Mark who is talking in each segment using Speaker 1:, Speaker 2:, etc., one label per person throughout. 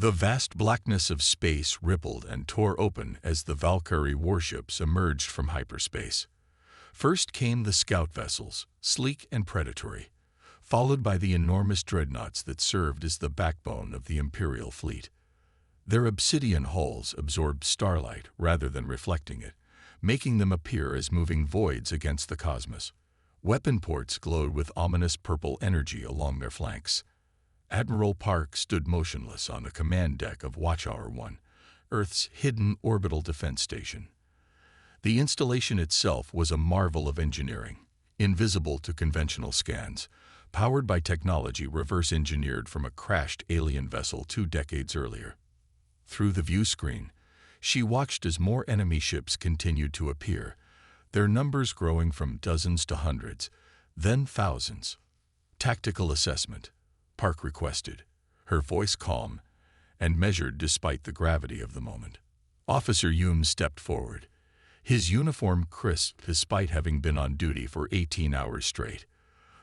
Speaker 1: The vast blackness of space rippled and tore open as the Valkyrie warships emerged from hyperspace. First came the scout vessels, sleek and predatory, followed by the enormous dreadnoughts that served as the backbone of the Imperial fleet. Their obsidian hulls absorbed starlight rather than reflecting it, making them appear as moving voids against the cosmos. Weapon ports glowed with ominous purple energy along their flanks. Admiral Park stood motionless on the command deck of Watchtower 1, Earth's hidden orbital defense station. The installation itself was a marvel of engineering, invisible to conventional scans, powered by technology reverse-engineered from a crashed alien vessel 2 decades earlier. Through the view screen, she watched as more enemy ships continued to appear, their numbers growing from dozens to hundreds, then thousands. Tactical assessment, Park requested, her voice calm and measured despite the gravity of the moment. Officer Hume stepped forward, his uniform crisp despite having been on duty for 18 hours straight.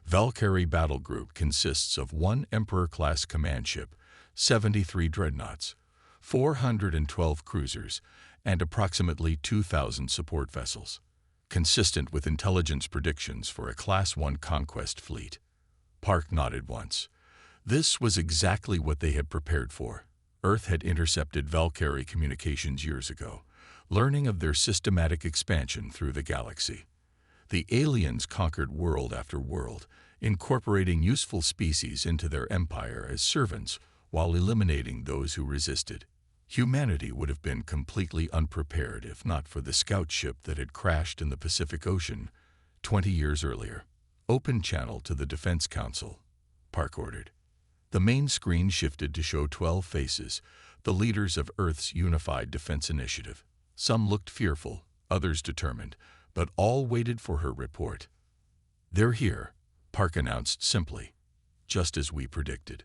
Speaker 1: Valkyrie Battle Group consists of 1 Emperor-class command ship, 73 dreadnoughts, 412 cruisers, and approximately 2,000 support vessels, consistent with intelligence predictions for a Class 1 conquest fleet. Park nodded once. This was exactly what they had prepared for. Earth had intercepted Valkyrie communications years ago, learning of their systematic expansion through the galaxy. The aliens conquered world after world, incorporating useful species into their empire as servants while eliminating those who resisted. Humanity would have been completely unprepared if not for the scout ship that had crashed in the Pacific Ocean 20 years earlier. Open channel to the Defense Council, Park ordered. The main screen shifted to show 12 faces, the leaders of Earth's unified defense initiative. Some looked fearful, others determined, but all waited for her report. "They're here," Park announced simply, "just as we predicted.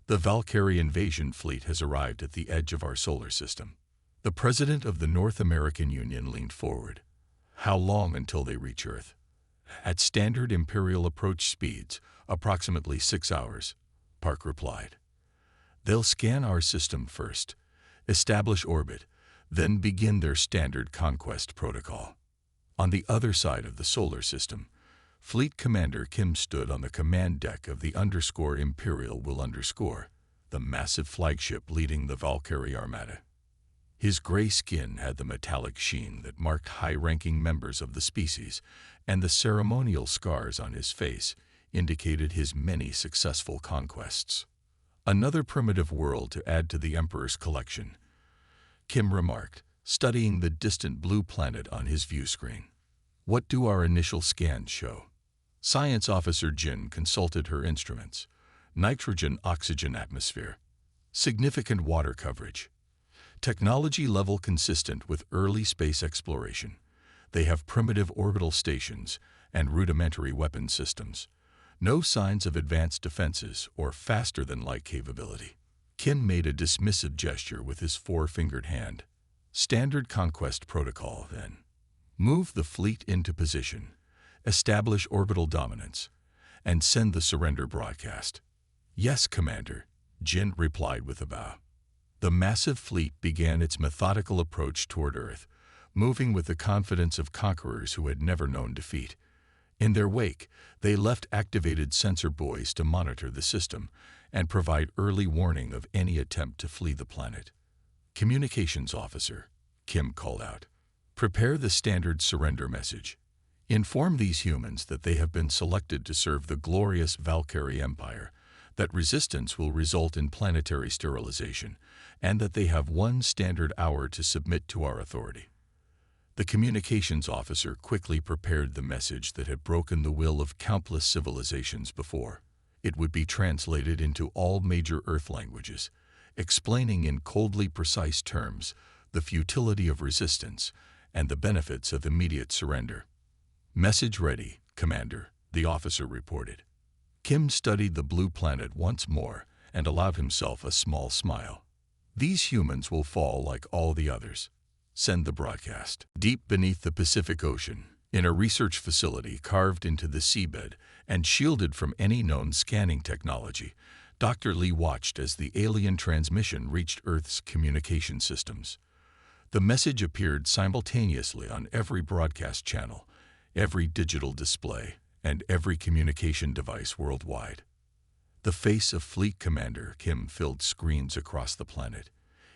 Speaker 1: The Valkyrie invasion fleet has arrived at the edge of our solar system." The president of the North American Union leaned forward. "How long until they reach Earth?" "At standard Imperial approach speeds, approximately 6 hours," Park replied. "They'll scan our system first, establish orbit, then begin their standard conquest protocol." On the other side of the solar system, Fleet Commander Kim stood on the command deck of the Imperial, the massive flagship leading the Valkyrie Armada. His gray skin had the metallic sheen that marked high-ranking members of the species, and the ceremonial scars on his face indicated his many successful conquests. "Another primitive world to add to the Emperor's collection," Kim remarked, studying the distant blue planet on his view screen. "What do our initial scans show?" Science Officer Jin consulted her instruments. Nitrogen-oxygen atmosphere. Significant water coverage. Technology level consistent with early space exploration. They have primitive orbital stations and rudimentary weapon systems. No signs of advanced defenses or faster-than-light capability. Kim made a dismissive gesture with his 4-fingered hand. "Standard conquest protocol, then. Move the fleet into position, establish orbital dominance, and send the surrender broadcast." "Yes, Commander," Jin replied with a bow. The massive fleet began its methodical approach toward Earth, moving with the confidence of conquerors who had never known defeat. In their wake, they left activated sensor buoys to monitor the system and provide early warning of any attempt to flee the planet. "Communications Officer," Kim called out, "prepare the standard surrender message. Inform these humans that they have been selected to serve the glorious Valkyrie Empire, that resistance will result in planetary sterilization, and that they have 1 standard hour to submit to our authority." The communications officer quickly prepared the message that had broken the will of countless civilizations before. It would be translated into all major Earth languages, explaining in coldly precise terms the futility of resistance and the benefits of immediate surrender. "Message ready, Commander," the officer reported. Kim studied the blue planet once more and allowed himself a small smile. "These humans will fall like all the others. Send the broadcast." Deep beneath the Pacific Ocean, in a research facility carved into the seabed and shielded from any known scanning technology, Dr. Lee watched as the alien transmission reached Earth's communication systems. The message appeared simultaneously on every broadcast channel, every digital display, and every communication device worldwide. The face of Fleet Commander Kim filled screens across the planet,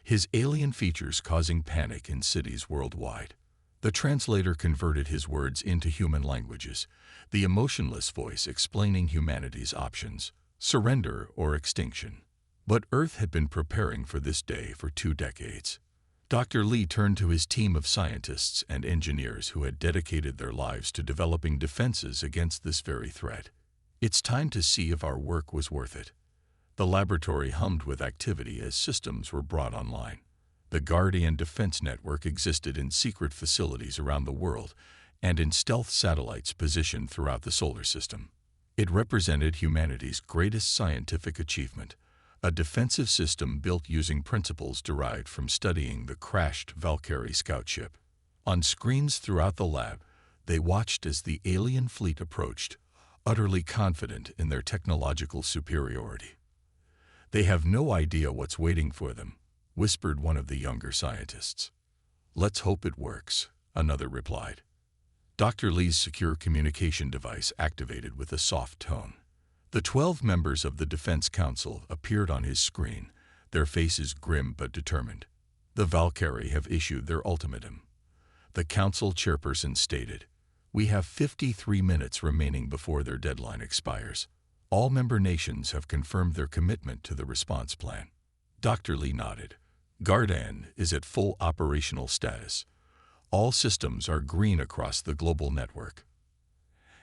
Speaker 1: his alien features causing panic in cities worldwide. The translator converted his words into human languages, the emotionless voice explaining humanity's options, surrender or extinction. But Earth had been preparing for this day for 2 decades. Dr. Lee turned to his team of scientists and engineers who had dedicated their lives to developing defenses against this very threat. It's time to see if our work was worth it. The laboratory hummed with activity as systems were brought online. The Guardian Defense Network existed in secret facilities around the world and in stealth satellites positioned throughout the solar system. It represented humanity's greatest scientific achievement, a defensive system built using principles derived from studying the crashed Valkyrie scout ship. On screens throughout the lab, they watched as the alien fleet approached, utterly confident in their technological superiority. "They have no idea what's waiting for them," whispered one of the younger scientists. "Let's hope it works," another replied. Dr. Lee's secure communication device activated with a soft tone. The 12 members of the Defense Council appeared on his screen, their faces grim but determined. "The Valkyrie have issued their ultimatum." The council chairperson stated, "We have 53 minutes remaining before their deadline expires. All member nations have confirmed their commitment to the response plan." Dr. Lee nodded. "Guardian is at full operational status. All systems are green across the global network."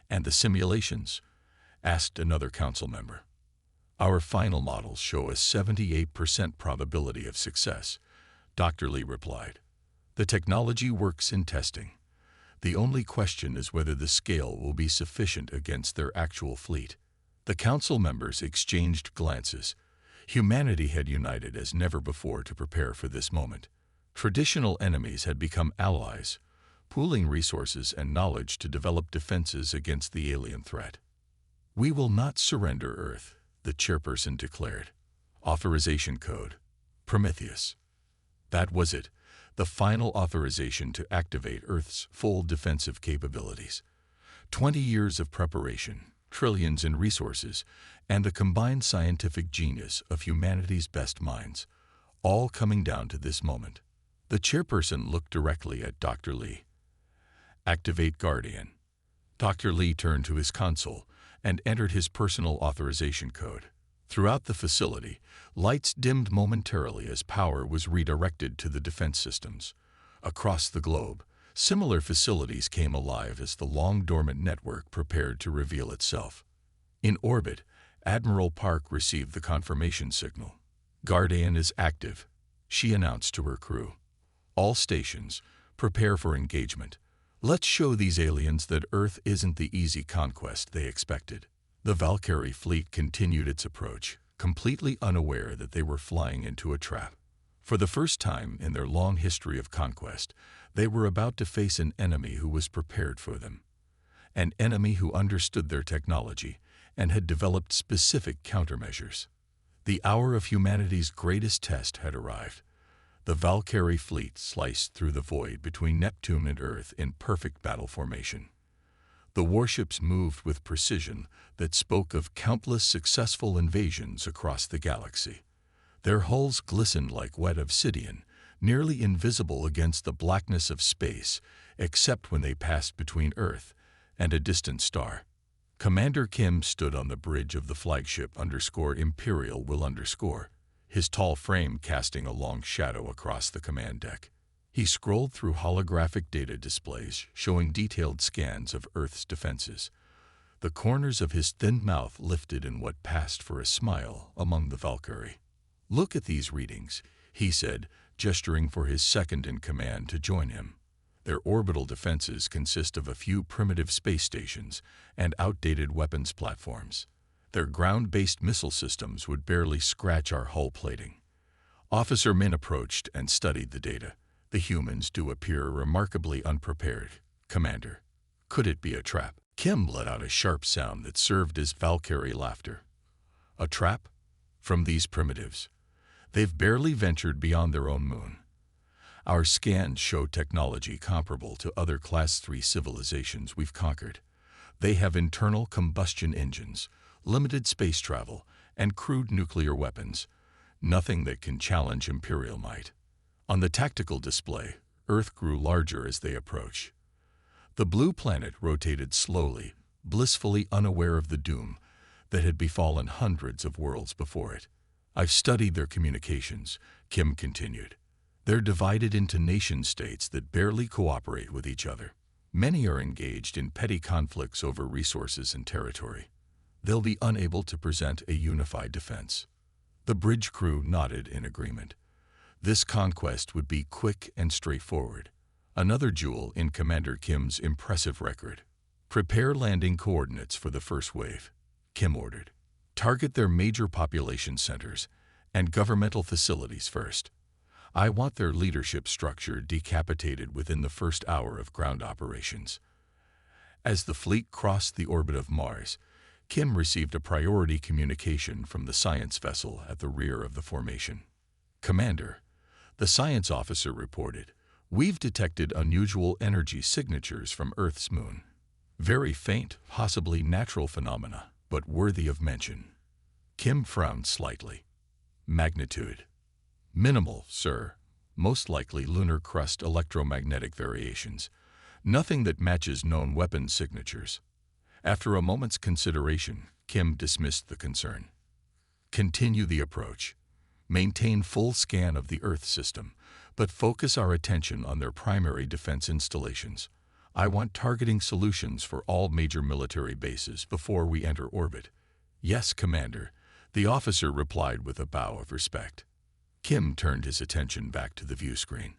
Speaker 1: "And the simulations?" asked another council member. "Our final models show a 78% probability of success," Dr. Lee replied. "The technology works in testing. The only question is whether the scale will be sufficient against their actual fleet." The council members exchanged glances. Humanity had united as never before to prepare for this moment. Traditional enemies had become allies, pooling resources and knowledge to develop defenses against the alien threat. "We will not surrender Earth," the chairperson declared. Authorization code: Prometheus. That was it, the final authorization to activate Earth's full defensive capabilities. 20 years of preparation, trillions in resources, and the combined scientific genius of humanity's best minds, all coming down to this moment. The chairperson looked directly at Dr. Lee. "Activate Guardian." Dr. Lee turned to his console and entered his personal authorization code. Throughout the facility, lights dimmed momentarily as power was redirected to the defense systems. Across the globe, similar facilities came alive as the long-dormant network prepared to reveal itself. In orbit, Admiral Park received the confirmation signal. "Guardian is active," she announced to her crew. "All stations, prepare for engagement. Let's show these aliens that Earth isn't the easy conquest they expected." The Valkyrie fleet continued its approach, completely unaware that they were flying into a trap. For the first time in their long history of conquest, they were about to face an enemy who was prepared for them. An enemy who understood their technology and had developed specific countermeasures. The hour of humanity's greatest test had arrived. The Valkyrie fleet sliced through the void between Neptune and Earth in perfect battle formation. The warships moved with precision that spoke of countless successful invasions across the galaxy. Their hulls glistened like wet obsidian, nearly invisible against the blackness of space, except when they passed between Earth and a distant star. Commander Kim stood on the bridge of the flagship _Imperial _, his tall frame casting a long shadow across the command deck. He scrolled through holographic data displays showing detailed scans of Earth's defenses. The corners of his thin mouth lifted in what passed for a smile among the Valkyrie. "Look at these readings," he said, gesturing for his second-in-command to join him. "Their orbital defenses consist of a few primitive space stations and outdated weapons platforms. Their ground-based missile systems would barely scratch our hull plating." Officer Min approached and studied the data. "The humans do appear remarkably unprepared, Commander. Could it be a trap?" Kim let out a sharp sound that served as Valkyrie laughter. "A trap? from these primitives. They've barely ventured beyond their own moon. Our scans show technology comparable to other Class 3 civilizations we've conquered. They have internal combustion engines, limited space travel, and crude nuclear weapons, nothing that can challenge Imperial might. On the tactical display, Earth grew larger as they approached. The blue planet rotated slowly, blissfully unaware of the doom that had befallen hundreds of worlds before it. I've studied their communications, Kim continued. They're divided into nation-states that barely cooperate with each other. Many are engaged in petty conflicts over resources and territory. They'll be unable to present a unified defense. The bridge crew nodded in agreement. This conquest would be quick and straightforward. Another jewel in Commander Kim's impressive record. Prepare landing coordinates for the first wave, Kim ordered. Target their major population centers and governmental facilities first. I want their leadership structure decapitated within the first hour of ground operations. As the fleet crossed the orbit of Mars, Kim received a priority communication from the science vessel at the rear of the formation. Commander, the science officer reported, we've detected unusual energy signatures from Earth's moon. Very faint, possibly natural phenomena, but worthy of mention. Kim frowned slightly. Magnitude. Minimal, sir. Most likely lunar crust electromagnetic variations. Nothing that matches known weapon signatures. After a moment's consideration, Kim dismissed the concern. Continue the approach. Maintain full scan of the Earth system, but focus our attention on their primary defense installations. I want targeting solutions for all major military bases before we enter orbit. Yes, Commander, the officer replied with a bow of respect. Kim turned his attention back to the view screen.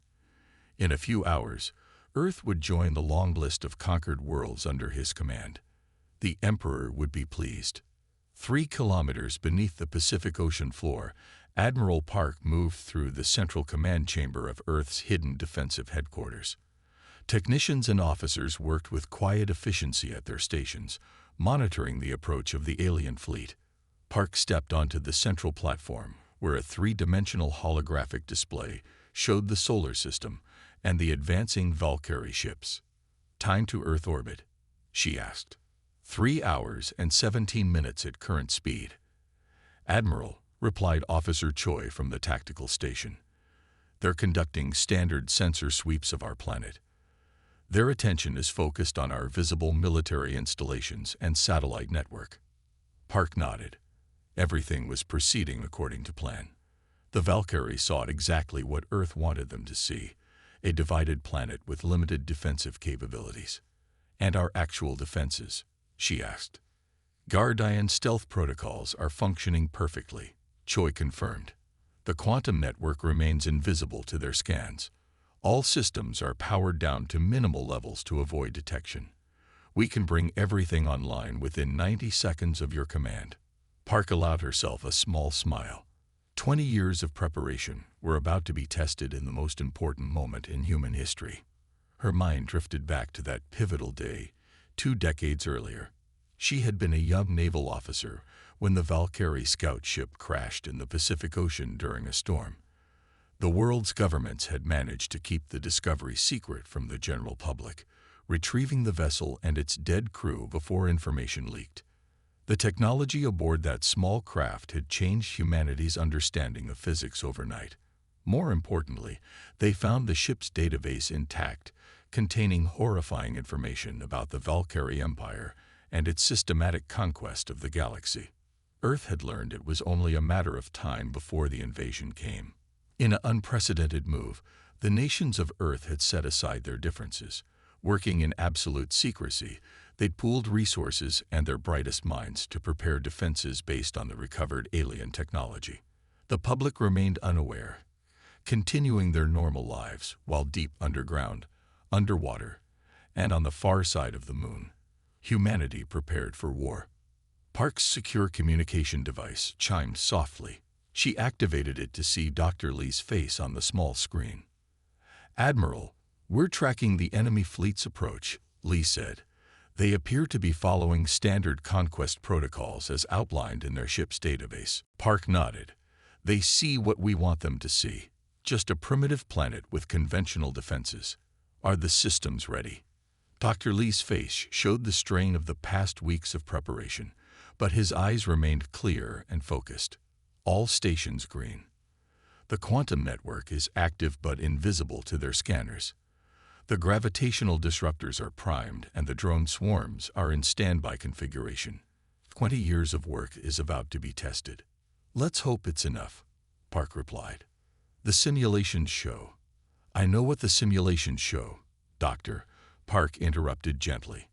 Speaker 1: In a few hours, Earth would join the long list of conquered worlds under his command. The Emperor would be pleased. 3 kilometers beneath the Pacific Ocean floor, Admiral Park moved through the central command chamber of Earth's hidden defensive headquarters. Technicians and officers worked with quiet efficiency at their stations, monitoring the approach of the alien fleet. Park stepped onto the central platform, where a 3-dimensional holographic display showed the solar system and the advancing Valkyrie ships. Time to Earth orbit, she asked. 3 hours and 17 minutes at current speed. Admiral, replied Officer Choi from the tactical station. They're conducting standard sensor sweeps of our planet. Their attention is focused on our visible military installations and satellite network. Park nodded. Everything was proceeding according to plan. The Valkyrie sought exactly what Earth wanted them to see, a divided planet with limited defensive capabilities. And our actual defenses, she asked. Guardian stealth protocols are functioning perfectly, Choi confirmed. The quantum network remains invisible to their scans. All systems are powered down to minimal levels to avoid detection. We can bring everything online within 90 seconds of your command. Park allowed herself a small smile. 20 years of preparation were about to be tested in the most important moment in human history. Her mind drifted back to that pivotal day, 2 decades earlier. She had been a young naval officer when the Valkyrie scout ship crashed in the Pacific Ocean during a storm. The world's governments had managed to keep the discovery secret from the general public, retrieving the vessel and its dead crew before information leaked. The technology aboard that small craft had changed humanity's understanding of physics overnight. More importantly, they found the ship's database intact, containing horrifying information about the Valkyrie Empire and its systematic conquest of the galaxy. Earth had learned it was only a matter of time before the invasion came. In an unprecedented move, the nations of Earth had set aside their differences. Working in absolute secrecy, they'd pooled resources and their brightest minds to prepare defenses based on the recovered alien technology. The public remained unaware, continuing their normal lives while deep underground, underwater, and on the far side of the moon. Humanity prepared for war. Park's secure communication device chimed softly. She activated it to see Dr. Lee's face on the small screen. "Admiral, we're tracking the enemy fleet's approach," Lee said. They appear to be following standard conquest protocols as outlined in their ship's database. Park nodded. They see what we want them to see. Just a primitive planet with conventional defenses. Are the systems ready? Dr. Lee's face showed the strain of the past weeks of preparation, but his eyes remained clear and focused. All stations green. The quantum network is active but invisible to their scanners. The gravitational disruptors are primed and the drone swarms are in standby configuration. 20 years of work is about to be tested. Let's hope it's enough, Park replied. The simulations show. I know what the simulations show, Doctor, Park interrupted gently.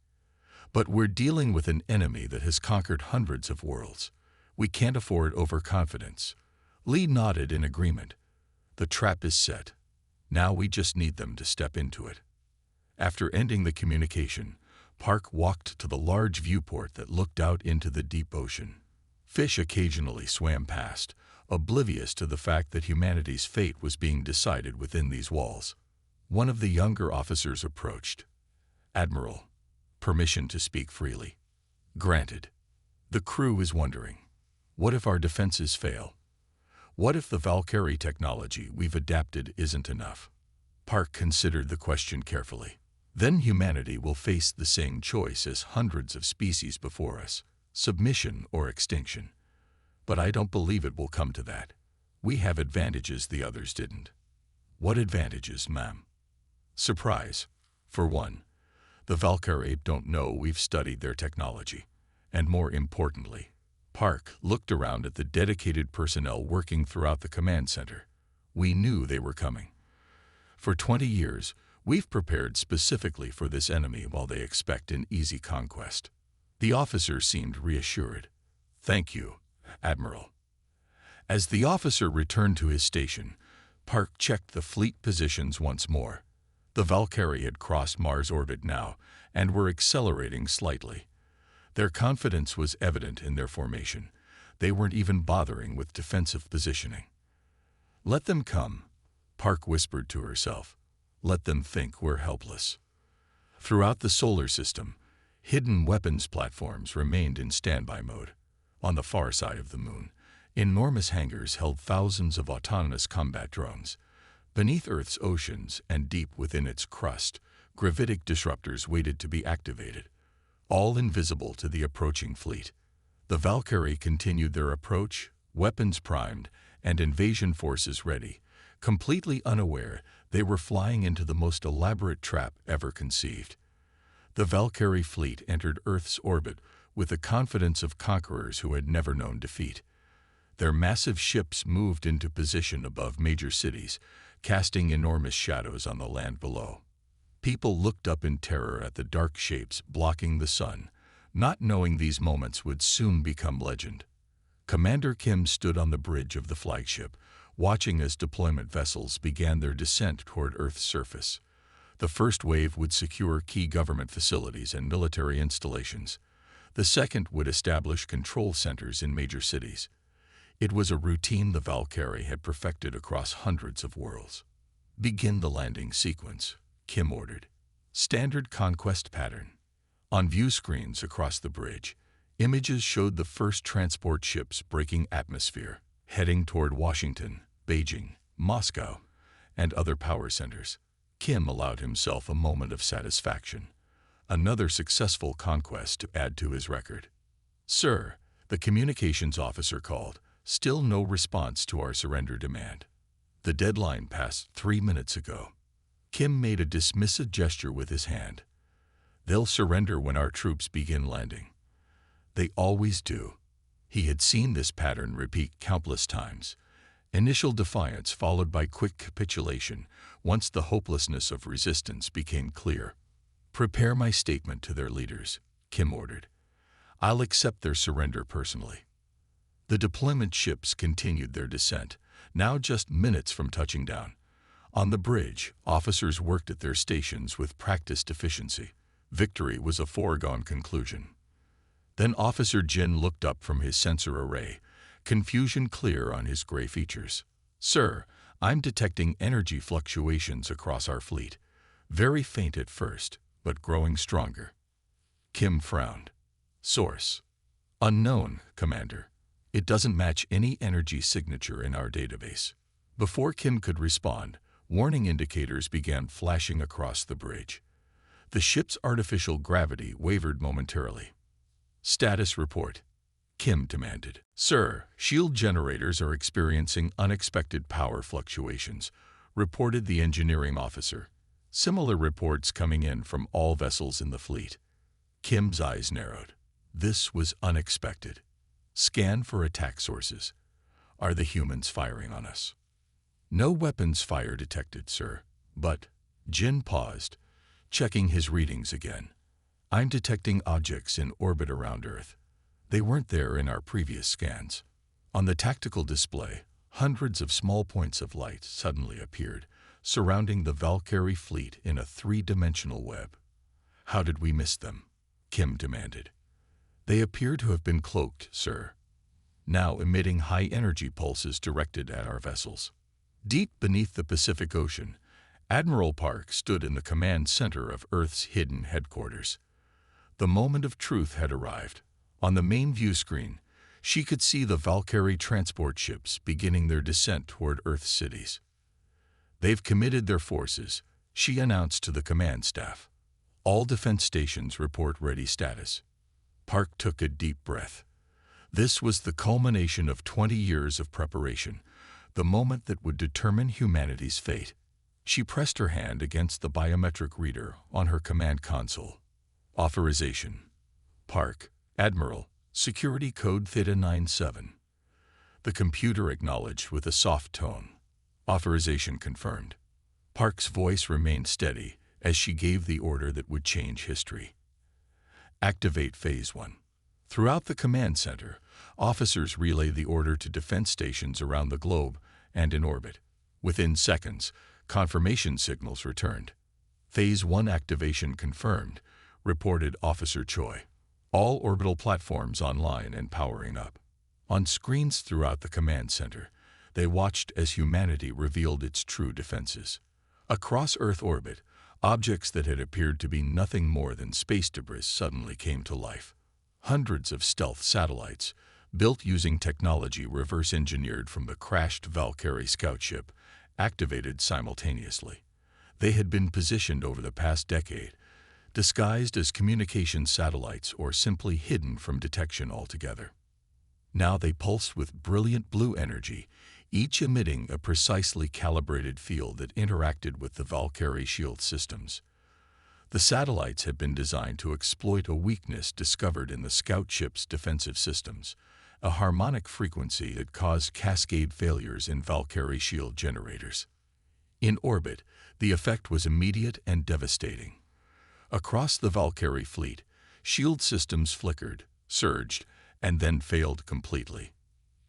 Speaker 1: But we're dealing with an enemy that has conquered hundreds of worlds. We can't afford overconfidence. Lee nodded in agreement. The trap is set. Now we just need them to step into it. After ending the communication, Park walked to the large viewport that looked out into the deep ocean. Fish occasionally swam past, oblivious to the fact that humanity's fate was being decided within these walls. One of the younger officers approached. Admiral, permission to speak freely. Granted. The crew is wondering, what if our defenses fail? What if the Valkyrie technology we've adapted isn't enough? Park considered the question carefully. Then humanity will face the same choice as hundreds of species before us, submission or extinction. But I don't believe it will come to that. We have advantages the others didn't. What advantages, ma'am? Surprise. For one, the Valkyrie don't know we've studied their technology. And more importantly, Park looked around at the dedicated personnel working throughout the command center. We knew they were coming. For 20 years, we've prepared specifically for this enemy while they expect an easy conquest. The officer seemed reassured. Thank you, Admiral. As the officer returned to his station, Park checked the fleet positions once more. The Valkyrie had crossed Mars orbit now and were accelerating slightly. Their confidence was evident in their formation. They weren't even bothering with defensive positioning. Let them come, Park whispered to herself. Let them think we're helpless. Throughout the solar system, hidden weapons platforms remained in standby mode. On the far side of the moon, enormous hangars held thousands of autonomous combat drones. Beneath Earth's oceans and deep within its crust, gravitic disruptors waited to be activated, all invisible to the approaching fleet. The Valkyrie continued their approach, weapons primed, and invasion forces ready. Completely unaware, they were flying into the most elaborate trap ever conceived. The Valkyrie fleet entered Earth's orbit with the confidence of conquerors who had never known defeat. Their massive ships moved into position above major cities, casting enormous shadows on the land below. People looked up in terror at the dark shapes blocking the sun, not knowing these moments would soon become legend. Commander Kim stood on the bridge of the flagship, watching as deployment vessels began their descent toward Earth's surface. The first wave would secure key government facilities and military installations. The second would establish control centers in major cities. It was a routine the Valkyrie had perfected across hundreds of worlds. Begin the landing sequence, Kim ordered. Standard conquest pattern. On view screens across the bridge, images showed the first transport ships breaking atmosphere, heading toward Washington, Beijing, Moscow, and other power centers. Kim allowed himself a moment of satisfaction. Another successful conquest to add to his record. Sir, the communications officer called. Still no response to our surrender demand. The deadline passed 3 minutes ago. Kim made a dismissive gesture with his hand. They'll surrender when our troops begin landing. They always do. He had seen this pattern repeat countless times. Initial defiance followed by quick capitulation once the hopelessness of resistance became clear. Prepare my statement to their leaders, Kim ordered. I'll accept their surrender personally. The deployment ships continued their descent, now just minutes from touching down. On the bridge, officers worked at their stations with practiced efficiency. Victory was a foregone conclusion. Then Officer Jin looked up from his sensor array, confusion clear on his gray features. Sir, I'm detecting energy fluctuations across our fleet. Very faint at first, but growing stronger. Kim frowned. Source: unknown, Commander. It doesn't match any energy signature in our database. Before Kim could respond, warning indicators began flashing across the bridge. The ship's artificial gravity wavered momentarily. Status report, Kim demanded. Sir, shield generators are experiencing unexpected power fluctuations, reported the engineering officer. Similar reports coming in from all vessels in the fleet. Kim's eyes narrowed. This was unexpected. Scan for attack sources. Are the humans firing on us? No weapons fire detected, sir. But, Jin paused, checking his readings again. I'm detecting objects in orbit around Earth. They weren't there in our previous scans. On the tactical display, hundreds of small points of light suddenly appeared, surrounding the Valkyrie fleet in a three-dimensional web. How did we miss them? Kim demanded. They appear to have been cloaked, sir, now emitting high-energy pulses directed at our vessels. Deep beneath the Pacific Ocean, Admiral Park stood in the command center of Earth's hidden headquarters. The moment of truth had arrived. On the main view screen, she could see the Valkyrie transport ships beginning their descent toward Earth's cities. They've committed their forces, she announced to the command staff. All defense stations report ready status. Park took a deep breath. This was the culmination of 20 years of preparation, the moment that would determine humanity's fate. She pressed her hand against the biometric reader on her command console. Authorization. Park, Admiral, Security Code Theta 97. The computer acknowledged with a soft tone. Authorization confirmed. Park's voice remained steady as she gave the order that would change history. Activate Phase 1. Throughout the command center, officers relayed the order to defense stations around the globe and in orbit. Within seconds, confirmation signals returned. Phase 1 activation confirmed, reported Officer Choi. All orbital platforms online and powering up. On screens throughout the command center, they watched as humanity revealed its true defenses. Across Earth orbit, objects that had appeared to be nothing more than space debris suddenly came to life. Hundreds of stealth satellites, built using technology reverse-engineered from the crashed Valkyrie scout ship, activated simultaneously. They had been positioned over the past decade, disguised as communication satellites or simply hidden from detection altogether. Now they pulsed with brilliant blue energy, each emitting a precisely calibrated field that interacted with the Valkyrie shield systems. The satellites had been designed to exploit a weakness discovered in the scout ship's defensive systems, a harmonic frequency that caused cascade failures in Valkyrie shield generators. In orbit, the effect was immediate and devastating. Across the Valkyrie fleet, shield systems flickered, surged, and then failed completely.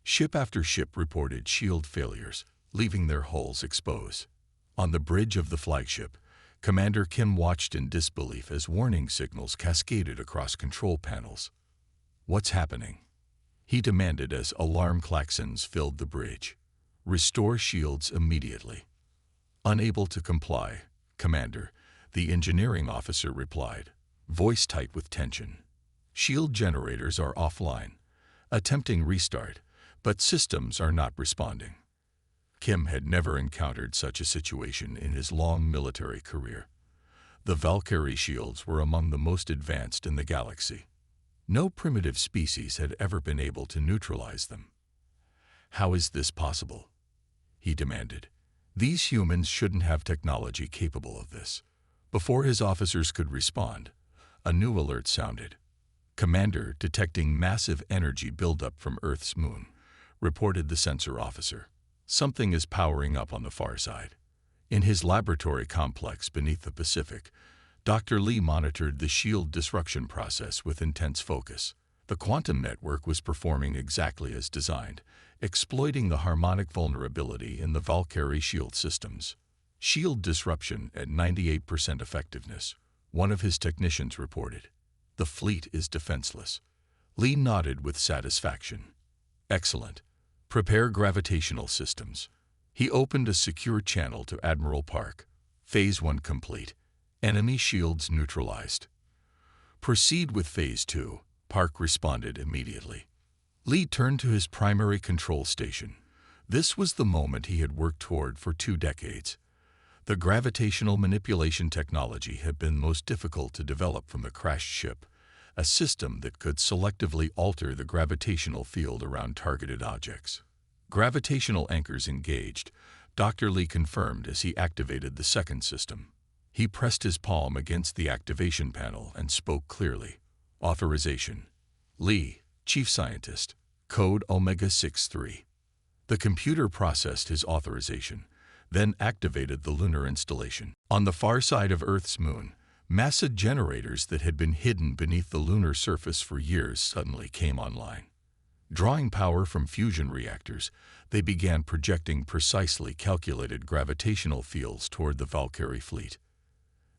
Speaker 1: Ship after ship reported shield failures, leaving their hulls exposed. On the bridge of the flagship, Commander Kim watched in disbelief as warning signals cascaded across control panels. What's happening? He demanded as alarm klaxons filled the bridge. Restore shields immediately. Unable to comply, Commander, the engineering officer replied, voice tight with tension. Shield generators are offline, attempting restart, but systems are not responding. Kim had never encountered such a situation in his long military career. The Valkyrie shields were among the most advanced in the galaxy. No primitive species had ever been able to neutralize them. How is this possible? He demanded. These humans shouldn't have technology capable of this. Before his officers could respond, a new alert sounded. Commander, detecting massive energy buildup from Earth's moon, reported the sensor officer. Something is powering up on the far side. In his laboratory complex beneath the Pacific, Dr. Lee monitored the shield disruption process with intense focus. The quantum network was performing exactly as designed, exploiting the harmonic vulnerability in the Valkyrie shield systems. Shield disruption at 98% effectiveness, one of his technicians reported. The fleet is defenseless. Lee nodded with satisfaction. Excellent. Prepare gravitational systems. He opened a secure channel to Admiral Park. Phase 1 complete. Enemy shields neutralized. Proceed with Phase 2, Park responded immediately. Lee turned to his primary control station. This was the moment he had worked toward for 2 decades. The gravitational manipulation technology had been most difficult to develop from the crashed ship, a system that could selectively alter the gravitational field around targeted objects. Gravitational anchors engaged, Dr. Lee confirmed as he activated the second system. He pressed his palm against the activation panel and spoke clearly. Authorization. Lee, Chief Scientist, Code Omega-63. The computer processed his authorization, then activated the lunar installation. On the far side of Earth's moon, massive generators that had been hidden beneath the lunar surface for years suddenly came online. Drawing power from fusion reactors, they began projecting precisely calculated gravitational fields toward the Valkyrie fleet.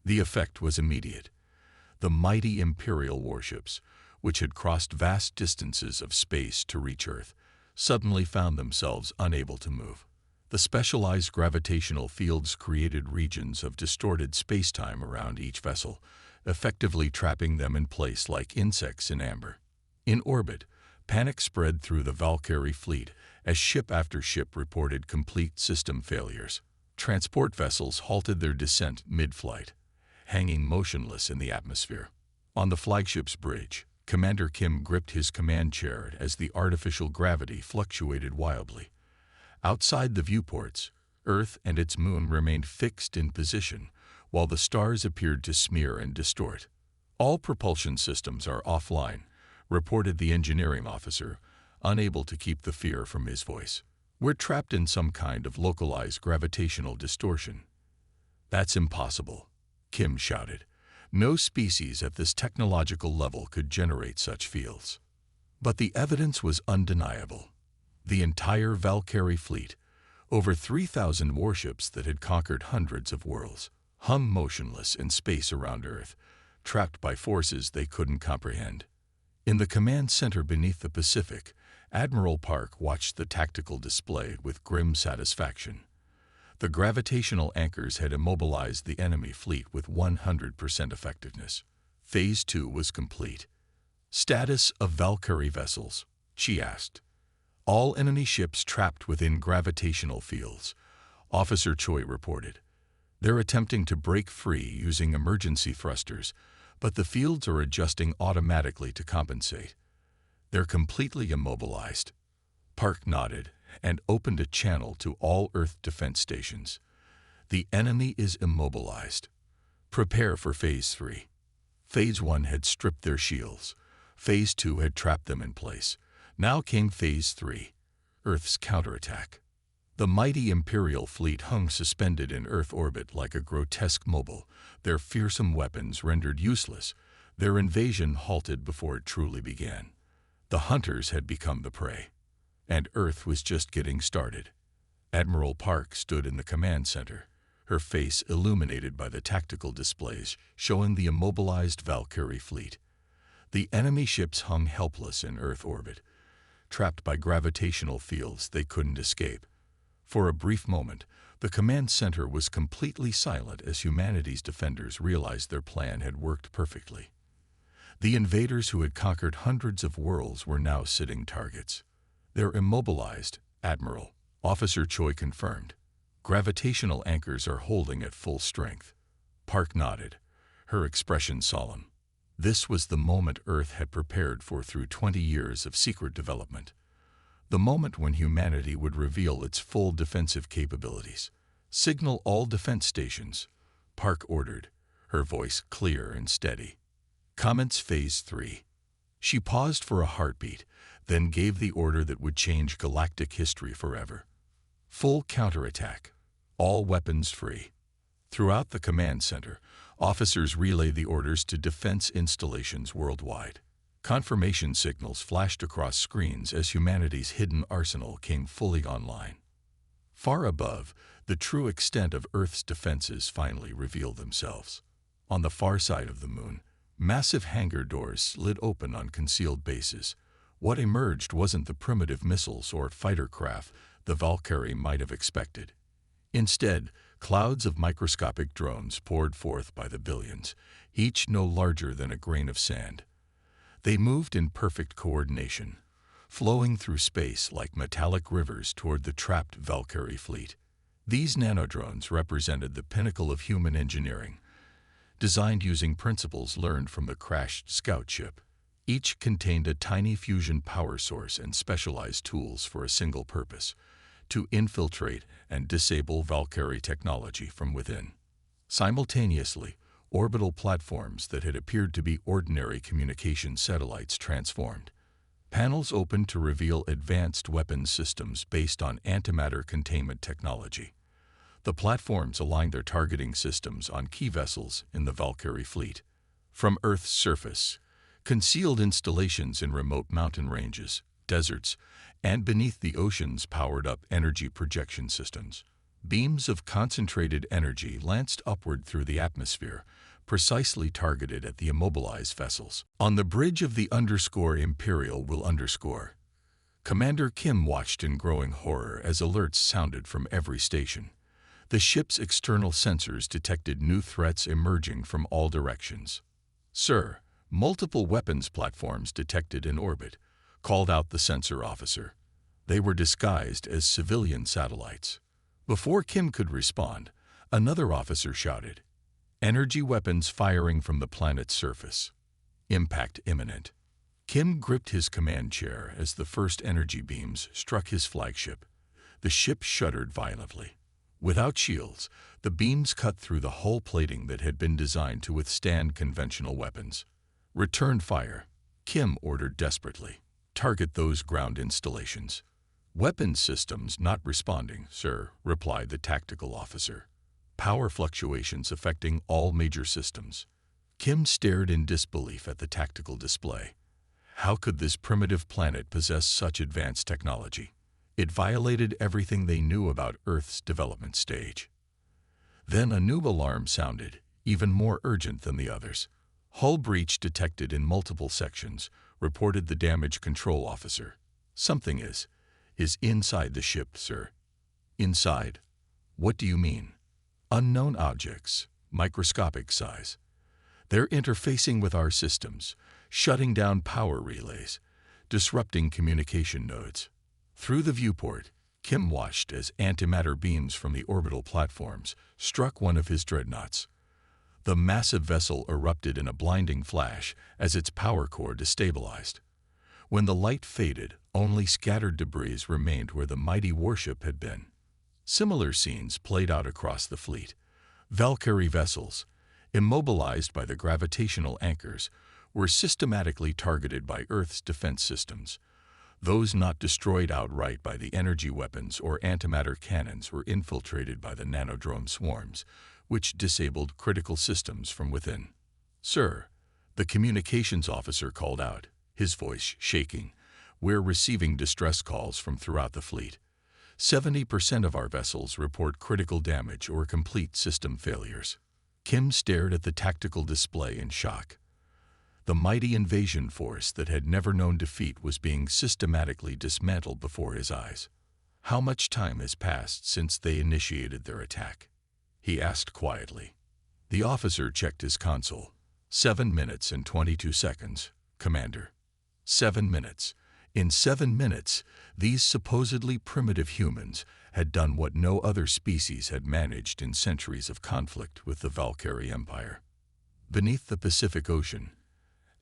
Speaker 1: The effect was immediate. The mighty Imperial warships, which had crossed vast distances of space to reach Earth, suddenly found themselves unable to move. The specialized gravitational fields created regions of distorted spacetime around each vessel, effectively trapping them in place like insects in amber. In orbit, panic spread through the Valkyrie fleet as ship after ship reported complete system failures. Transport vessels halted their descent mid-flight, hanging motionless in the atmosphere. On the flagship's bridge, Commander Kim gripped his command chair as the artificial gravity fluctuated wildly. Outside the viewports, Earth and its moon remained fixed in position, while the stars appeared to smear and distort. All propulsion systems are offline, reported the engineering officer, unable to keep the fear from his voice. We're trapped in some kind of localized gravitational distortion. That's impossible, Kim shouted. No species at this technological level could generate such fields. But the evidence was undeniable. The entire Valkyrie fleet, over 3,000 warships that had conquered hundreds of worlds, hung motionless in space around Earth, trapped by forces they couldn't comprehend. In the command center beneath the Pacific, Admiral Park watched the tactical display with grim satisfaction. The gravitational anchors had immobilized the enemy fleet with 100% effectiveness. Phase 2 was complete. Status of Valkyrie vessels, she asked. All enemy ships trapped within gravitational fields, Officer Choi reported. They're attempting to break free using emergency thrusters, but the fields are adjusting automatically to compensate. They're completely immobilized. Park nodded and opened a channel to all Earth defense stations. The enemy is immobilized. Prepare for Phase 3. Phase 1 had stripped their shields. Phase 2 had trapped them in place. Now came Phase 3, Earth's counterattack. The mighty Imperial fleet hung suspended in Earth orbit like a grotesque mobile, their fearsome weapons rendered useless, their invasion halted before it truly began. The hunters had become the prey, and Earth was just getting started. Admiral Park stood in the command center, her face illuminated by the tactical displays showing the immobilized Valkyrie fleet. The enemy ships hung helpless in Earth orbit, trapped by gravitational fields they couldn't escape. For a brief moment, the command center was completely silent as humanity's defenders realized their plan had worked perfectly. The invaders who had conquered hundreds of worlds were now sitting targets. They're immobilized, Admiral, Officer Choi confirmed. Gravitational anchors are holding at full strength. Park nodded, her expression solemn. This was the moment Earth had prepared for through 20 years of secret development. The moment when humanity would reveal its full defensive capabilities. Signal all defense stations, Park ordered, her voice clear and steady. Commence Phase 3. She paused for a heartbeat, then gave the order that would change galactic history forever. Full counterattack. All weapons free. Throughout the command center, officers relayed the orders to defense installations worldwide. Confirmation signals flashed across screens as humanity's hidden arsenal came fully online. Far above, the true extent of Earth's defenses finally revealed themselves. On the far side of the moon, massive hangar doors slid open on concealed bases. What emerged wasn't the primitive missiles or fighter craft the Valkyrie might have expected. Instead, clouds of microscopic drones poured forth by the billions, each no larger than a grain of sand. They moved in perfect coordination, flowing through space like metallic rivers toward the trapped Valkyrie fleet. These nanodrones represented the pinnacle of human engineering, designed using principles learned from the crashed scout ship. Each contained a tiny fusion power source and specialized tools for a single purpose: to infiltrate and disable Valkyrie technology from within. Simultaneously, orbital platforms that had appeared to be ordinary communication satellites transformed. Panels opened to reveal advanced weapons systems based on antimatter containment technology. The platforms aligned their targeting systems on key vessels in the Valkyrie fleet. From Earth's surface, concealed installations in remote mountain ranges, deserts, and beneath the oceans powered up energy projection systems. Beams of concentrated energy lanced upward through the atmosphere, precisely targeted at the immobilized vessels. On the bridge of the Imperial Commander Kim watched in growing horror as alerts sounded from every station. The ship's external sensors detected new threats emerging from all directions. "Sir, multiple weapons platforms detected in orbit," called out the sensor officer. They were disguised as civilian satellites. Before Kim could respond, another officer shouted, "Energy weapons firing from the planet's surface. Impact imminent." Kim gripped his command chair as the first energy beams struck his flagship. The ship shuddered violently. Without shields, the beams cut through the hull plating that had been designed to withstand conventional weapons. "Return fire," Kim ordered desperately. "Target those ground installations." "Weapons systems not responding, sir," replied the tactical officer. "Power fluctuations affecting all major systems." Kim stared in disbelief at the tactical display. How could this primitive planet possess such advanced technology? It violated everything they knew about Earth's development stage. Then a new alarm sounded, even more urgent than the others. "Hull breach detected in multiple sections," reported the damage control officer. "Something is inside the ship, sir." "Inside? What do you mean?" "Unknown objects, microscopic size. They're interfacing with our systems, shutting down power relays, disrupting communication nodes." Through the viewport, Kim watched as antimatter beams from the orbital platforms struck one of his dreadnoughts. The massive vessel erupted in a blinding flash as its power core destabilized. When the light faded, only scattered debris remained where the mighty warship had been. Similar scenes played out across the fleet. Valkyrie vessels, immobilized by the gravitational anchors, were systematically targeted by Earth's defense systems. Those not destroyed outright by the energy weapons or antimatter cannons were infiltrated by the nanodrone swarms, which disabled critical systems from within. "Sir," the communications officer called out, his voice shaking, "we're receiving distress calls from throughout the fleet. 70% of our vessels report critical damage or complete system failures." Kim stared at the tactical display in shock. The mighty invasion force that had never known defeat was being systematically dismantled before his eyes. "How much time has passed since they initiated their attack?" he asked quietly. The officer checked his console. 7 minutes and 22 seconds, Commander." 7 minutes. In 7 minutes, these supposedly primitive humans had done what no other species had managed in centuries of conflict with the Valkyrie Empire. Beneath the Pacific Ocean,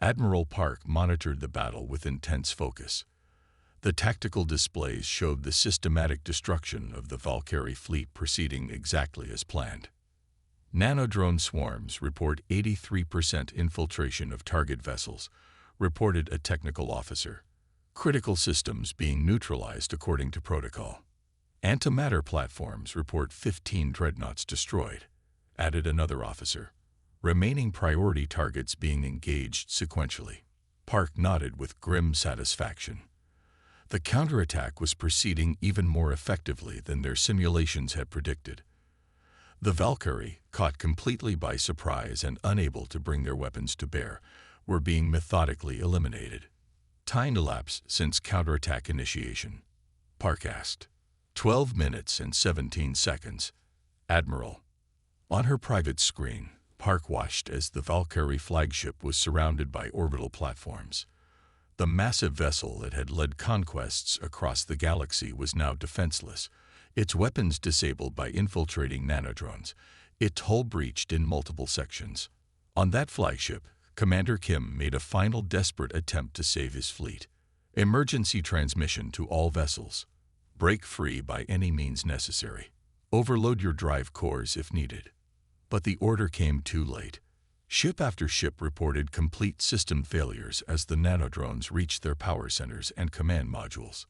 Speaker 1: Admiral Park monitored the battle with intense focus. The tactical displays showed the systematic destruction of the Valkyrie fleet proceeding exactly as planned. "Nanodrone swarms report 83% infiltration of target vessels," reported a technical officer. "Critical systems being neutralized according to protocol." "Antimatter platforms report 15 dreadnoughts destroyed," added another officer. "Remaining priority targets being engaged sequentially." Park nodded with grim satisfaction. The counterattack was proceeding even more effectively than their simulations had predicted. The Valkyrie, caught completely by surprise and unable to bring their weapons to bear, were being methodically eliminated. "Time elapsed since counterattack initiation?" Park asked. 12 minutes and 17 seconds, Admiral. On her private screen, Park watched as the Valkyrie flagship was surrounded by orbital platforms. The massive vessel that had led conquests across the galaxy was now defenseless, its weapons disabled by infiltrating nanodrones, its hull breached in multiple sections. On that flagship, Commander Kim made a final desperate attempt to save his fleet. Emergency transmission to all vessels. Break free by any means necessary. Overload your drive cores if needed. But the order came too late. Ship after ship reported complete system failures as the nanodrones reached their power centers and command modules.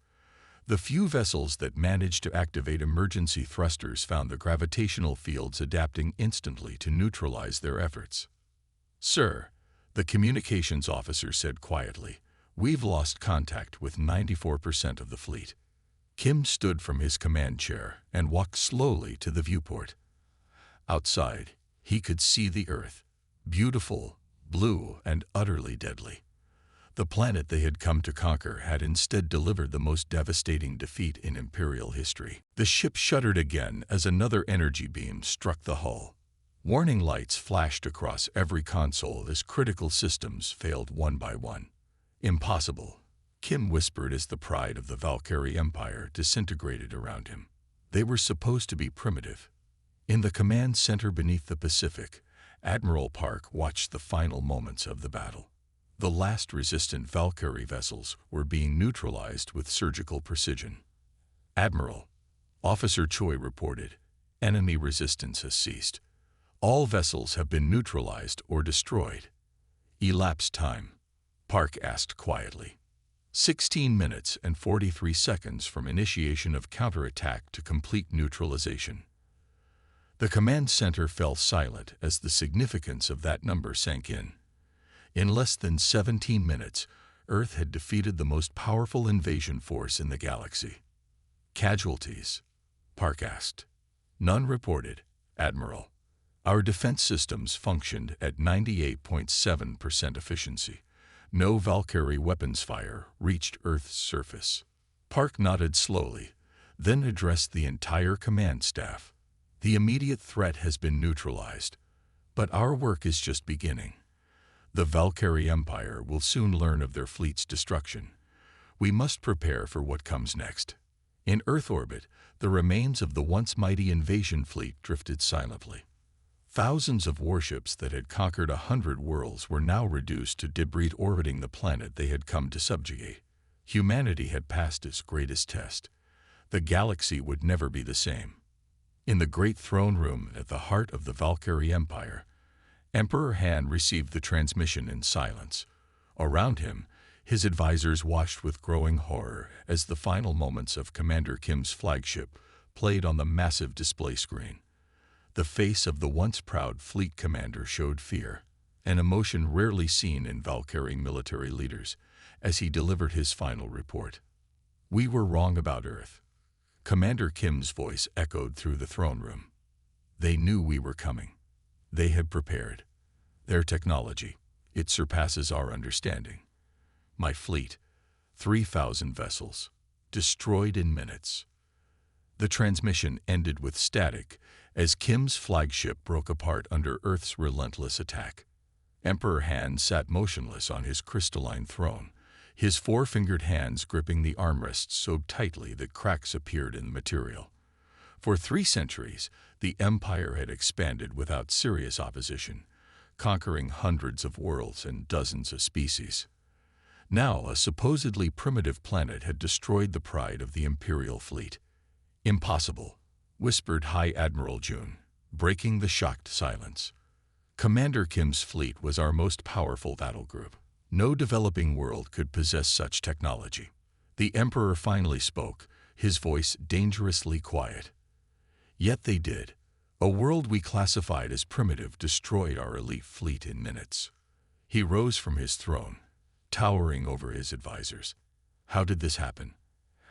Speaker 1: The few vessels that managed to activate emergency thrusters found the gravitational fields adapting instantly to neutralize their efforts. "Sir," the communications officer said quietly, "we've lost contact with 94% of the fleet." Kim stood from his command chair and walked slowly to the viewport. Outside, he could see the Earth, beautiful, blue, and utterly deadly. The planet they had come to conquer had instead delivered the most devastating defeat in Imperial history. The ship shuddered again as another energy beam struck the hull. Warning lights flashed across every console as critical systems failed one by one. "Impossible," Kim whispered as the pride of the Valkyrie Empire disintegrated around him. They were supposed to be primitive. In the command center beneath the Pacific, Admiral Park watched the final moments of the battle. The last resistant Valkyrie vessels were being neutralized with surgical precision. "Admiral," Officer Choi reported, "enemy resistance has ceased. All vessels have been neutralized or destroyed." "Elapsed time?" Park asked quietly. 16 minutes and 43 seconds from initiation of counterattack to complete neutralization." The command center fell silent as the significance of that number sank in. In less than 17 minutes, Earth had defeated the most powerful invasion force in the galaxy. "Casualties?" Park asked. "None reported, Admiral. Our defense systems functioned at 98.7% efficiency. No Valkyrie weapons fire reached Earth's surface." Park nodded slowly, then addressed the entire command staff. "The immediate threat has been neutralized, but our work is just beginning. The Valkyrie Empire will soon learn of their fleet's destruction. We must prepare for what comes next." In Earth orbit, the remains of the once mighty invasion fleet drifted silently. Thousands of warships that had conquered 100 worlds were now reduced to debris orbiting the planet they had come to subjugate. Humanity had passed its greatest test. The galaxy would never be the same. In the great throne room at the heart of the Valkyrie Empire, Emperor Han received the transmission in silence. Around him, his advisors watched with growing horror as the final moments of Commander Kim's flagship played on the massive display screen. The face of the once proud fleet commander showed fear, an emotion rarely seen in Valkyrie military leaders, as he delivered his final report. "We were wrong about Earth." Commander Kim's voice echoed through the throne room. "They knew we were coming. They had prepared. Their technology, it surpasses our understanding. My fleet, 3,000 vessels, destroyed in minutes." The transmission ended with static as Kim's flagship broke apart under Earth's relentless attack. Emperor Han sat motionless on his crystalline throne, his four-fingered hands gripping the armrests so tightly that cracks appeared in the material. For 3 centuries, the empire had expanded without serious opposition, conquering hundreds of worlds and dozens of species. Now, a supposedly primitive planet had destroyed the pride of the Imperial fleet. "Impossible," whispered High Admiral Jun, breaking the shocked silence. "Commander Kim's fleet was our most powerful battle group. No developing world could possess such technology." The Emperor finally spoke, his voice dangerously quiet. "Yet they did. A world we classified as primitive destroyed our elite fleet in minutes." He rose from his throne, towering over his advisors. "How did this happen?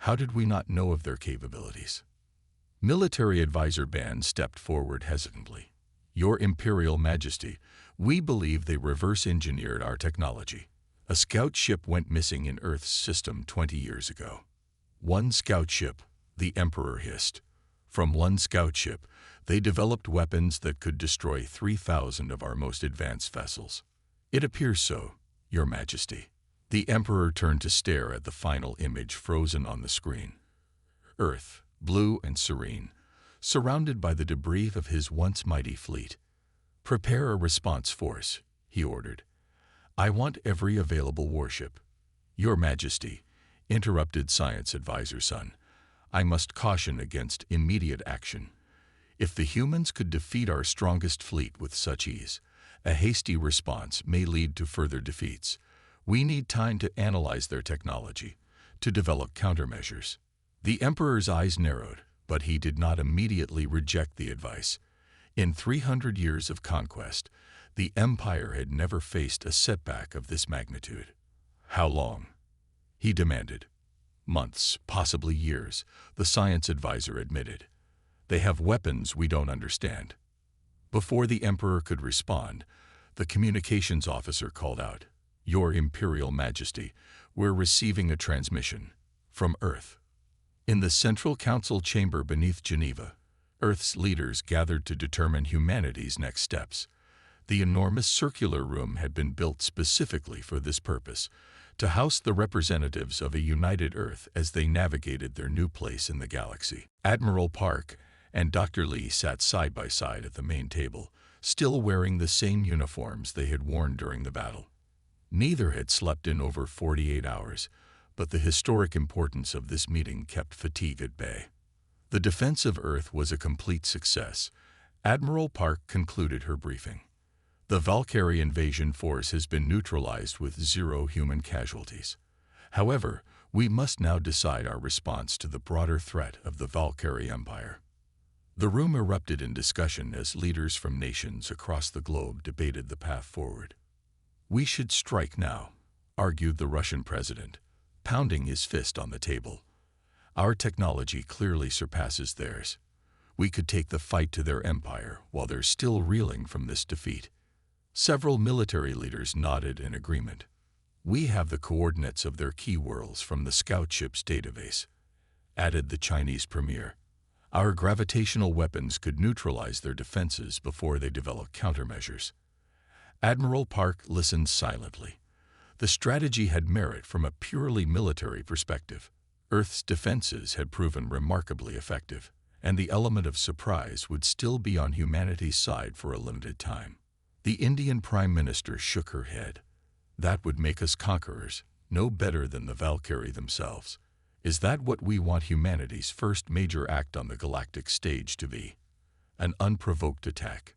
Speaker 1: How did we not know of their capabilities?" Military Advisor Ban stepped forward hesitantly. "Your Imperial Majesty, we believe they reverse-engineered our technology. A scout ship went missing in Earth's system 20 years ago." "One scout ship," the Emperor hissed. From one scout ship, they developed weapons that could destroy 3,000 of our most advanced vessels. It appears so, Your Majesty. The Emperor turned to stare at the final image frozen on the screen. Earth, blue and serene, surrounded by the debris of his once mighty fleet. Prepare a response force, he ordered. I want every available warship. Your Majesty, interrupted Science Advisor Sun, I must caution against immediate action. If the humans could defeat our strongest fleet with such ease, a hasty response may lead to further defeats. We need time to analyze their technology, to develop countermeasures. The Emperor's eyes narrowed, but he did not immediately reject the advice. In 300 years of conquest, the Empire had never faced a setback of this magnitude. How long? He demanded. Months, possibly years, the science advisor admitted. They have weapons we don't understand. Before the Emperor could respond, the communications officer called out, Your Imperial Majesty, we're receiving a transmission from Earth. In the Central Council chamber beneath Geneva, Earth's leaders gathered to determine humanity's next steps. The enormous circular room had been built specifically for this purpose, to house the representatives of a united Earth as they navigated their new place in the galaxy. Admiral Park and Dr. Lee sat side by side at the main table, still wearing the same uniforms they had worn during the battle. Neither had slept in over 48 hours, but the historic importance of this meeting kept fatigue at bay. The defense of Earth was a complete success. Admiral Park concluded her briefing. The Valkyrie invasion force has been neutralized with 0 human casualties. However, we must now decide our response to the broader threat of the Valkyrie Empire. The room erupted in discussion as leaders from nations across the globe debated the path forward. We should strike now, argued the Russian president, pounding his fist on the table. Our technology clearly surpasses theirs. We could take the fight to their empire while they're still reeling from this defeat. Several military leaders nodded in agreement. We have the coordinates of their key worlds from the scout ship's database, added the Chinese premier. Our gravitational weapons could neutralize their defenses before they develop countermeasures. Admiral Park listened silently. The strategy had merit from a purely military perspective. Earth's defenses had proven remarkably effective, and the element of surprise would still be on humanity's side for a limited time. The Indian Prime Minister shook her head. That would make us conquerors, no better than the Valkyrie themselves. Is that what we want humanity's first major act on the galactic stage to be? An unprovoked attack?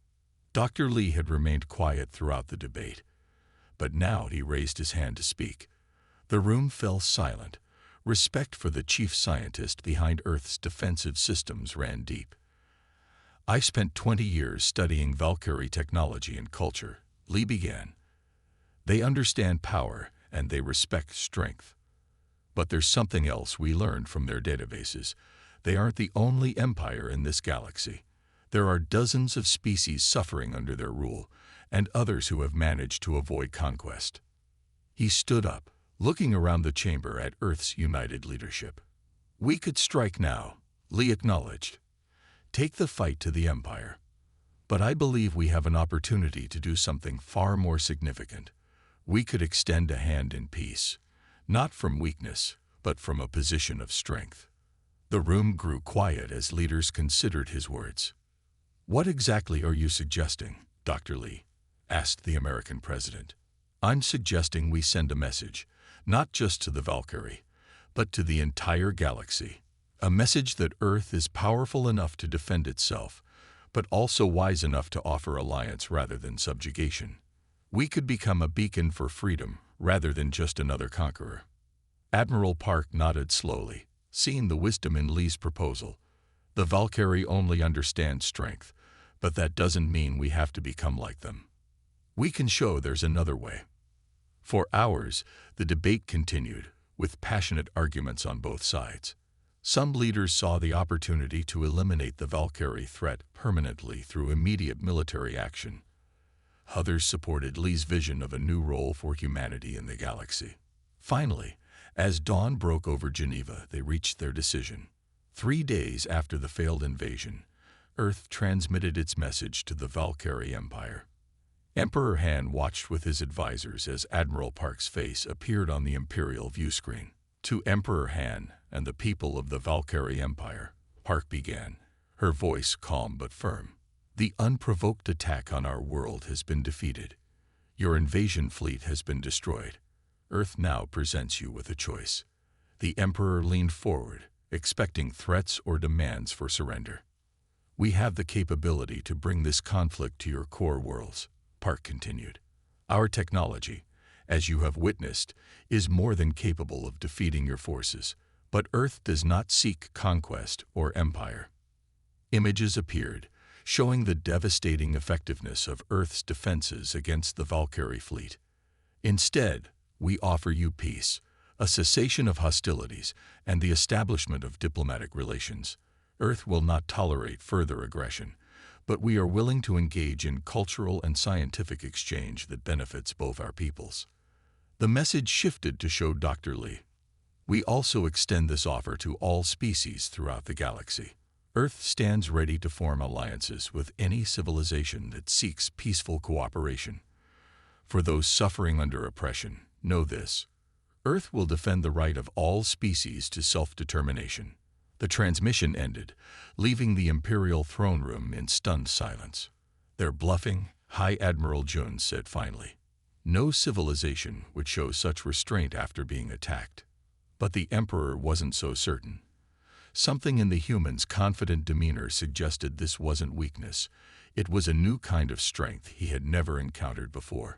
Speaker 1: Dr. Lee had remained quiet throughout the debate, but now he raised his hand to speak. The room fell silent. Respect for the chief scientist behind Earth's defensive systems ran deep. I spent 20 years studying Valkyrie technology and culture, Lee began. They understand power and they respect strength. But there's something else we learned from their databases. They aren't the only empire in this galaxy. There are dozens of species suffering under their rule, and others who have managed to avoid conquest. He stood up, looking around the chamber at Earth's united leadership. We could strike now, Lee acknowledged. Take the fight to the Empire. But I believe we have an opportunity to do something far more significant. We could extend a hand in peace, not from weakness, but from a position of strength. The room grew quiet as leaders considered his words. What exactly are you suggesting, Dr. Lee? Asked the American president. I'm suggesting we send a message, not just to the Valkyrie, but to the entire galaxy. A message that Earth is powerful enough to defend itself, but also wise enough to offer alliance rather than subjugation. We could become a beacon for freedom rather than just another conqueror. Admiral Park nodded slowly, seeing the wisdom in Lee's proposal. The Valkyrie only understand strength, but that doesn't mean we have to become like them. We can show there's another way. For hours, the debate continued, with passionate arguments on both sides. Some leaders saw the opportunity to eliminate the Valkyrie threat permanently through immediate military action. Others supported Lee's vision of a new role for humanity in the galaxy. Finally, as dawn broke over Geneva, they reached their decision. 3 days after the failed invasion, Earth transmitted its message to the Valkyrie Empire. Emperor Han watched with his advisors as Admiral Park's face appeared on the Imperial viewscreen. To Emperor Han and the people of the Valkyrie Empire, Park began, her voice calm but firm. The unprovoked attack on our world has been defeated. Your invasion fleet has been destroyed. Earth now presents you with a choice. The Emperor leaned forward, expecting threats or demands for surrender. We have the capability to bring this conflict to your core worlds, Park continued. Our technology, as you have witnessed, is more than capable of defeating your forces, but Earth does not seek conquest or empire. Images appeared, showing the devastating effectiveness of Earth's defenses against the Valkyrie fleet. Instead, we offer you peace, a cessation of hostilities, and the establishment of diplomatic relations. Earth will not tolerate further aggression, but we are willing to engage in cultural and scientific exchange that benefits both our peoples. The message shifted to show Dr. Lee. We also extend this offer to all species throughout the galaxy. Earth stands ready to form alliances with any civilization that seeks peaceful cooperation. For those suffering under oppression, know this: Earth will defend the right of all species to self-determination. The transmission ended, leaving the Imperial throne room in stunned silence. They're bluffing, High Admiral Jun said finally. No civilization would show such restraint after being attacked. But the Emperor wasn't so certain. Something in the human's confident demeanor suggested this wasn't weakness. It was a new kind of strength he had never encountered before.